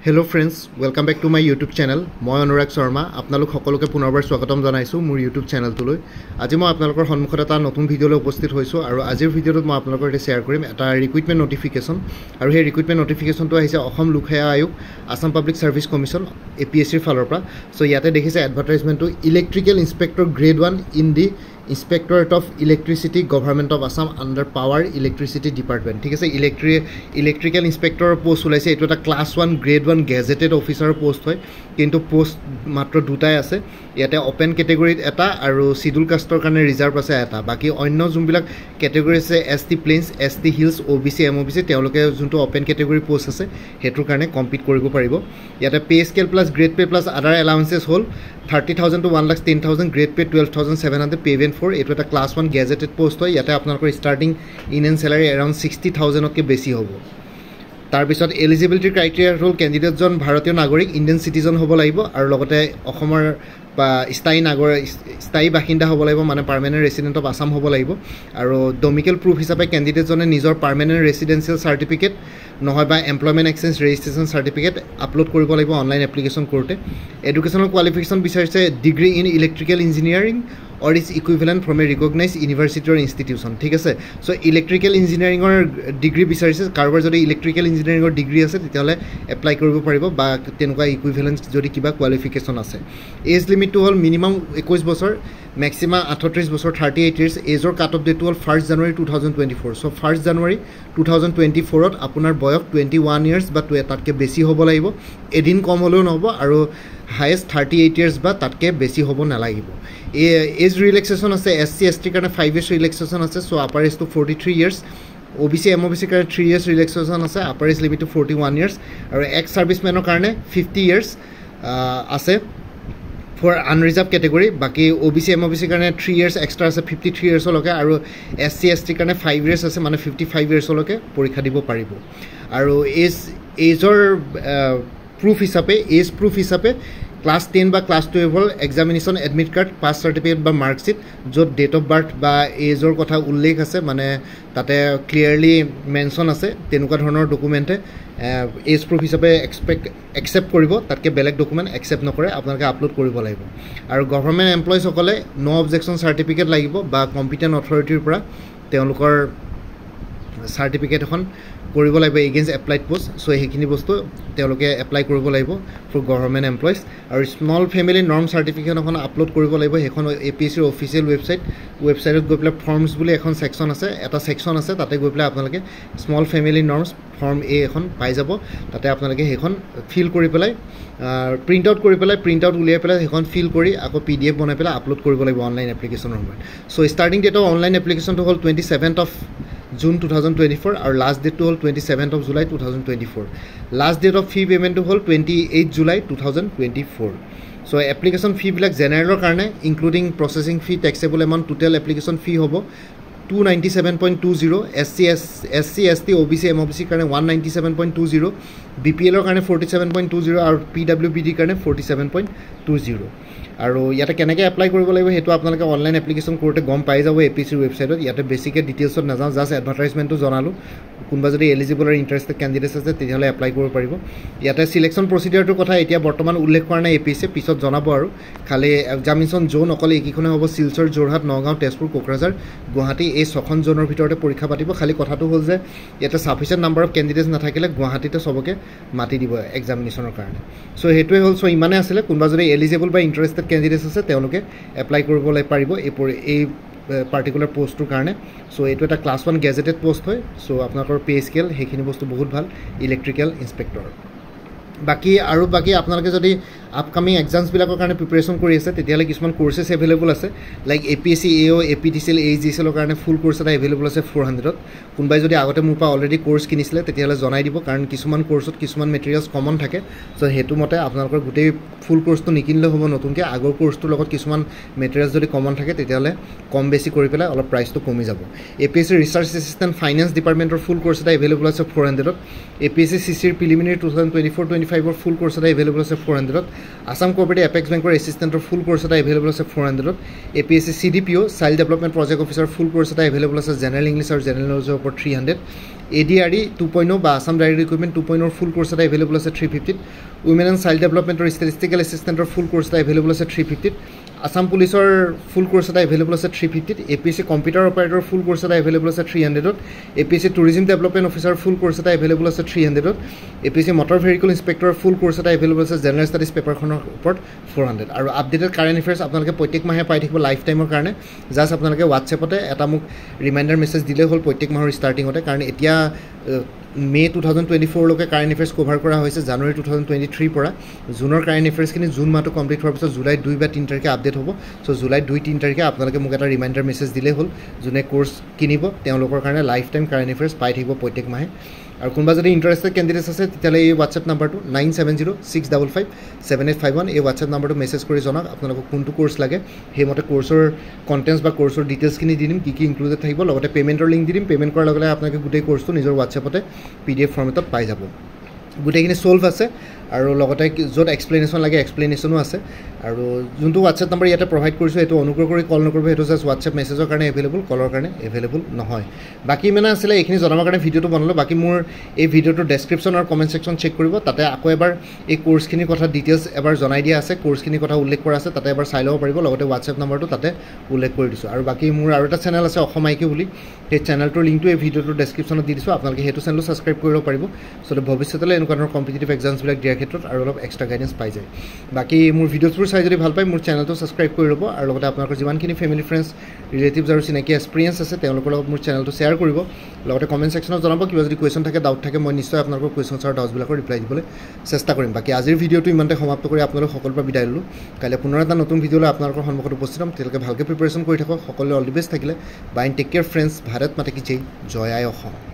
Hello friends, welcome back to my YouTube channel. মই অনুৰাগ শৰ্মা আপোনালোক সকলোকে পুনৰবাৰ স্বাগতম জনাইছো মোৰ YouTube চেনেলটোলৈ। আজি মই আপোনালোকৰ সন্মুখত এটা নতুন ভিডিঅলৈ উপস্থিত হৈছো আৰু আজিৰ ভিডিঅ'টোত মই আপোনালোকৰ সৈতে শেয়াৰ কৰিম এটা ৰিক্ৰুটমেন্ট নটিফিকেশন আৰু সেই ৰিক্ৰুটমেন্ট নটিফিকেশনটো আহিছে Assam Lok Seva Aayog Assam public service commission APSC ৰ ফালৰ পৰা। সো ইয়াতে দেখিছে এডভাৰটাইজমেন্টটো electrical inspector grade 1 in the Inspectorate of Electricity Government of Assam under Power Electricity Department ঠিক আছে ইলেক্ট্ৰিকেল ইন্সপেক্টৰ পোষ্ট ওলাইছে এটো এটা class 1 grade 1 gazetted officer post হয় কিন্তু পোষ্ট মাত্ৰ দুটাই আছে ইয়াতে ওপেন ক্যাটেগৰীত এটা আৰু শিডিউল কাষ্টৰ কাৰণে ৰিজাৰ্ভ আছে এটা বাকি অন্য যোনবিলাক ক্যাটেগৰী আছে ST plains ST hills OBC MOBC তেওঁলোকে যোনটো ওপেন ক্যাটেগৰী পোষ্ট আছে হেতুৰ কাৰণে কম্পিট কৰিব পাৰিব ইয়াতে pay scale plus grade pay plus আদাৰ এলাউন্সেস হল 30,000 to 1,10,000 grade pay 12,700 payment for এটা এটা ক্লাস 1 গেজেটেড পোষ্ট হয় ইয়াতে আপোনালোকৰ স্টাৰ্টিং ইন এন্ড স্যালাৰি अराउंड 60,000 কে বেছি হ'ব তাৰ পিছত এলিজিবিলিটি ক্ৰাইটেৰিয়া হ'ল ক্যান্ডিডেটজন ভাৰতীয় নাগৰিক ইণ্ডিয়ান সিটিজেন হ'ব লাগিব আৰু লগতে অসমৰ বা স্থায়ী বাসিন্দা হ'ব লাগিব মানে পাৰ্মানেন্ট ৰেসিডেন্ট অফ আসাম হ'ব লাগিব আৰু ডমিকেল প্ৰুফ হিচাপে ক্যান্ডিডেটজনে নিজৰ পাৰ্মানেন্ট ৰেসিডেন্সিয়েল সাৰ্টিফিকেট নহয় বা employment exchange registration certificate upload কৰিব লাগিব অনলাইন এপ্লিকেশন কৰোতে এডুকেশনাল কোৱালিফিকেশন বিচাৰিছে degree in electrical engineering or its equivalent from a recognized university or institution ঠিক আছে সো ইলেক্ট্ৰিকেল ইঞ্জিনিয়াৰিংৰ ডিগ্ৰী বিচাৰিছে কাৰোবাৰ যদি ইলেক্ট্ৰিকেল ইঞ্জিনিয়াৰিংৰ ডিগ্ৰী আছে তেতিয়ালে এপ্লাই কৰিব পাৰিব বা তেনেকুৱা ইকুইভ্যালেন্স যদি কিবা কোৱালিফিকেশন আছে এজ লিমিটটো হল মিনিমাম 21 বছৰ ম্যাক্সিমাম 38 বছৰ 38 ইয়াৰ্স এজৰ কাট অফ ডেটটো হল 1 জানুৱাৰী 2024 সো 1 জানুৱাৰী 2024 ত আপোনাৰ বয়স 21 ইয়াৰ্স বা তাতকে বেছি হ'ব লাগিব এদিন কম হলেও নহব আৰু হাইয়েস্ট 38 ইয়াৰ্স বা তাতকে বেছি হ'ব নালাগিব এজ ৰিলেক্সেশন আছে SC ST কাৰণে 5 ইয়াৰ্স ৰিলেক্সেশন আছে so upper age to 43 years OBC MOBC কাৰণে 3 ইয়াৰ্স ৰিলেক্সেশন আছে upper age limit to 41 years আৰু এক্স সাৰ্ভিসমেনৰ কাৰণে 50 ইয়াৰ্স আছে for unreserved category বাকি OBC MOBC কাৰণে 3 years extra আছে 53 years লকে আৰু SC ST কাৰণে 5 years আছে মানে 55 years লকে পৰীক্ষা দিব পাৰিব আৰু এজৰ proof হিচাপে এজ proof হিচাপে ক্লাস 10 বা class 12 examination admit card pass certificate বা মাৰ্কশিট য'ত ডেট অফ বাৰ্থ বা এজৰ কথা উল্লেখ আছে মানে তাতে ক্লিয়াৰলি মেনশন আছে তেনেকুৱা ধৰণৰ ডকুমেন্টে এজ proof হিচাপে একসেপ্ট কৰিব তাতকে বেলেগ ডকুমেন্ট একসেপ্ট নকৰে আপোনালোকে আপলোড কৰিব লাগিব আৰু গভৰ্ণমেন্ট এমপ্লয়িজ সকলে নো অবজেকশন সাৰ্টিফিকেট লাগিব বা কম্পিটেন্ট অথৰিটিৰ পৰা তেওঁলোকৰ সাৰ্টিফিকেট এখন কৰিব লাগিব এগেইনষ্ট এপ্লাইড পোষ্ট সো হেখিনি বস্তু তেওঁলোকে এপ্লাই কৰিব লাগিব ফৰ গভৰ্ণমেন্ট এমপ্লয়িজ আৰু স্মল ফেমিলি নৰ্ম সাৰ্টিফিকেট এখন আপলোড কৰিব লাগিব হেখন APSC ৰ অফিচিয়েল ৱেবসাইটত গৈ পেলাই ফৰ্মছ বুলি এখন সেকশন আছে এটা সেকশন আছে তাতে গৈ পেলাই আপোনালোকে small family norms form A এখন পাই যাব তাতে আপোনালোকে হেখন ফিল কৰি পেলাই প্ৰিন্ট আউট উলিয়াই পেলাই হেখন ফিল কৰি আকৌ PDF বনাই পেলাই আপলোড কৰিব লাগিব অনলাইন এপ্লিকেশনৰ সময়ত so starting date of online এপ্লিকেশনটো হ'ল 27th of June 2024 আৰু লাষ্ট ডেটটো হ'ল 27th of July 2024 last date of fee পেমেন্টটো হ'ল 28 July 2024 সো এপ্লিকেশন ফি বিলাক জেনাৰেলৰ কাৰণে ইনক্লুডিং প্ৰসেসিং ফি ট্যাক্সেবল এমাউন্ট টোটাল এপ্লিকেশন ফি হ'ব 297.20 SC ST OBC MOBC কাৰণে 197.20 BPL ৰ কাৰণে 47.20 আৰু PWBD কাৰণে 47.20 আৰু ইয়াতে কেনেকৈ এপ্লাই কৰিব লাগিব হেতু আপোনালোকে অনলাইন এপ্লিকেশন কৰোতে গম পাই যাব APSC ৱেবসাইটত ইয়াতে বেছিকে ডিটেইলছত নাযাও জাস্ট এডভাৰটাইজমেন্টটো জনালো কোনবা যদি এলিজিবল আৰু ইন্টাৰেষ্টেড ক্যান্ডিডেটস আছে তেতিয়ালে এপ্লাই কৰিব পাৰিব ইয়াতে সিলেকশন প্ৰসিডিউৰটোৰ কথা এতিয়া বৰ্তমান উল্লেখ কৰা নাই APSC পিছত জনাব আৰু খালি এক্সামিনেশন জোন অকলে একিখনে হ'ব শিলচৰ যোৰহাট নগাঁও তেজপুৰ কোকৰাঝাৰ গুৱাহাটী এই ছখন জোনৰ ভিতৰতে পৰীক্ষা পাতিব খালি কথাটো হ'ল যে ইয়াতে সাফিচিয়েন্ট নাম্বাৰ অফ ক্যান্ডিডেটস নাথাকিলে গুৱাহাটীতে সবকে মাতি দিব এক্সামিনেশনৰ কাৰণে সো হেতুৱে হ'ল সো ইমানে আছিল কোনবা যদি এলিজিবল বা ইন্টাৰেষ্টেড ক্যান্ডিডেটস আছে তেওঁলোকে এপ্লাই কৰিবলৈ পাৰিব এই পাৰ্টিকুলাৰ পোষ্টৰ কাৰণে সো এটো এটা ক্লাস 1 গেজেটেড পোষ্ট হয় সো আপোনালোকৰ পে স্কেল হেখিনি বস্তু বহুত ভাল ইলেক্ট্ৰিকেল ইন্সপেক্টৰ বাকি আপোনালোকে যদি আপকামিং এক্সামস বিলাকৰ কাৰণে প্ৰিপাৰেচন কৰি আছে তেতিয়ালে কিছুমান কোৰ্सेस अवेलेबल আছে like APSC AO APTCL AGCL ৰ কাৰণে ফুল কোৰ্স এটা अवेलेबल আছে 400 ত কোনবাই যদি আগতে মোৰ পৰা অলৰেডি কোৰ্স কিনিছিলে তেতিয়ালে জনাই দিব কাৰণ কিছুমান কোৰ্সত কিছুমান মেটেৰিয়েলস কমন থাকে সো হেতু মতে আপোনালোকৰ গোটেই ফুল কোৰ্সটো নিকিনলে হ'ব নতুনকে আগৰ কোৰ্সটোৰ লগত কিছুমান মেটেৰিয়েলস যদি কমন থাকে তেতিয়ালে কম বেছি কৰি পেলাই অলপ প্ৰাইসটো কমি যাব APSC ৰিসাৰ্চ এসিস্ট্যান্ট ফাইনান্স ডিপাৰ্টমেন্টৰ ফুল কোৰ্স এটা अवेलेबल আছে 400 ত APSC CC প্ৰিলিমিনাৰী 2024-25 2025 ফুল কোৰ্স এটা এভেইলেবল আছে 400 আসাম কোঅপাৰেটিভ এপেক্স বেংকৰ এসিস্টেন্টৰ ফুল কোৰ্স এটা এভেইলেবল আছে 400 APSC CDPO child development project officer full course এটা এভেইলেবল আছে জেনাৰেল ইংলিছ আৰু জেনাৰেল নলেজৰ ওপৰত 300 ADRE 2.0 বা Assam direct recruitment 2.0 full course এটা এভেইলেবল আছে 350 উইমেন এণ্ড চাইল্ড ডেভেলপমেন্টৰ ষ্টেটিষ্টিকেল এসিস্টেন্টৰ ফুল কোৰ্স এটা এভেইলেবল আছে 350 আসাম পুলিচৰ ফুল কোৰ্স এটা এভেইলেবল আছে 350 APSC কম্পিউটাৰ অপাৰেটৰ ফুল কোৰ্স এটা এভেইলেবল আছে 300 APSC tourism development officer full course এটা এভেইলেবল আছে 300 APSC মটৰ ভেহিকল ইন্সপেক্টৰ ফুল কোৰ্স এটা এভেইলেবল আছে জেনাৰেল ষ্টাডিজ পেপাৰখনৰ ওপৰত 400 আৰু আপডেটেড কাৰেণ্ট এফেয়াৰ্স আপোনালোকে প্ৰত্যেক মাহে পাই থাকিব লাইফ টাইমৰ কাৰণে জাস্ট আপোনালোকে হোৱাটছএপতে এটা মোক ৰিমাইণ্ডাৰ মেছেজ দিলে হ'ল প্ৰত্যেক মাহৰ ষ্টাৰ্টিঙতে কাৰণ এতিয়া মে 2024 লৈকে কাৰেণ্ট এফেয়াৰ্স কভাৰ কৰা হৈছে জানুৱাৰী 2023 পৰা জুনৰ কাৰেণ্ট এফেয়াৰ্সখিনি জুন মাহটো কমপ্লিট হোৱাৰ পিছত জুলাই 2 বা 3 তাৰিখে আপডেট হ'ব সো জুলাই 2-3 তাৰিখে আপোনালোকে মোক এটা ৰিমাইণ্ডাৰ মেছেজ দিলে হ'ল যোনে কোৰ্স কিনিব তেওঁলোকৰ কাৰণে লাইফ টাইম কাৰেণ্ট এফেয়াৰ্স পাই থাকিব প্ৰত্যেক মাহে আৰু কোনোবা যদি ইণ্টাৰেষ্টেড কেণ্ডিডেটছ আছে তেতিয়াহ'লে এই হোৱাটছএপ নাম্বাৰটো 9706557851 এই হোৱাটছএপ নাম্বাৰটো মেছেজ কৰি জনাওক আপোনালোকক কোনটো কোৰ্স লাগে সেইমতে কোৰ্সৰ কণ্টেণ্টছ বা কোৰ্সৰ ডিটেইলছখিনি দি দিম কি ইনক্লুডেড থাকিব লগতে পেমেণ্টৰ লিংক দি দিম পেমেণ্ট কৰাৰ লগে লগে আপোনালোকে গোটেই কোৰ্সটো নিজৰ হোৱাটছএপতে PDF ফৰ্মেটত পাই যাব গোটেইখিনি সলভ আছে আৰু লগতে য'ত এক্সপ্লেনেশ্যন লাগে এক্সপ্লেনেশ্যনো আছে আৰু যোনটো হোৱাটছএপ নম্বৰ ইয়াতে প্ৰভাইড কৰিছোঁ সেইটো অনুগ্ৰহ কৰি কল নকৰিব সেইটো জাষ্ট হোৱাটছএপ মেছেজৰ কাৰণে এভেইলেবল কলৰ কাৰণে এভেইলেবল নহয় বাকী মানে আছিলে এইখিনি জনাবৰ কাৰণে ভিডিঅ'টো বনালোঁ বাকী মোৰ এই ভিডিঅ'টোৰ ডেছক্ৰিপশ্যন আৰু কমেণ্ট ছেকশ্যন চেক কৰিব তাতে আকৌ এবাৰ এই কোৰ্সখিনিৰ কথা ডিটেইলছ এবাৰ জনাই দিয়া আছে কোৰ্সখিনিৰ কথা উল্লেখ কৰা আছে তাতে এবাৰ চাই ল'ব পাৰিব লগতে হোৱাটছএপ নম্বৰটো তাতে উল্লেখ কৰি দিছোঁ আৰু বাকী মোৰ আৰু এটা চেনেল আছে অসম আইকিউ বুলি সেই চেনেলটোৰ লিংকটো এই ভিডিঅ'টোৰ ডেছক্ৰিপশ্যনত দি দিছোঁ আপোনালোকে সেইটো চেনেলো ছাবস্ক্ৰাইব কৰিব পাৰিব চ' ভৱিষ্যতলৈ এনেকুৱা ধৰণৰ কম্পিটিটিভ এক্সামছবিলাক দিয়াৰ ক্ষেত্ৰত আৰু অলপ এক্সট্ৰা গাইডেন্স পাই যায় বাকী মোৰ ভিডিঅ'বোৰ চাই যদি ভাল পায় মোৰ চেনেলটো ছাবস্ক্ৰাইব কৰি ল'ব আৰু লগতে আপোনালোকৰ যিমানখিনি ফেমিলি ফ্ৰেণ্ডছ ৰিলেটিভছ আৰু চিনাকি এক্সপিৰিয়েঞ্চ আছে তেওঁলোকৰ লগত মোৰ চেনেলটো শ্বেয়াৰ কৰিব লগতে কমেণ্ট ছেকশ্যনত জনাব কিবা যদি কুৱেশ্যন থাকে ডাউট থাকে মই নিশ্চয় আপোনালোকৰ কুৱেশ্যনছ আৰু ডাউটছবিলাকৰ ৰিপ্লাই দিবলৈ চেষ্টা কৰিম বাকী আজিৰ ভিডিঅ'টো ইমানতে সমাপ্ত কৰি আপোনালোক সকলোৰে পৰা বিদায় ল'লোঁ কাইলৈ পুনৰ এটা নতুন ভিডিঅ'লৈ আপোনালোকৰ সন্মুখত উপস্থিত হ'ম তেওঁলোকে ভালকৈ প্ৰিপেৰেশ্যন কৰি থাকক সকলোৱে অল দি বেষ্ট থাকিলে bye take care friends Bharat মাতা কি জয় আই অসম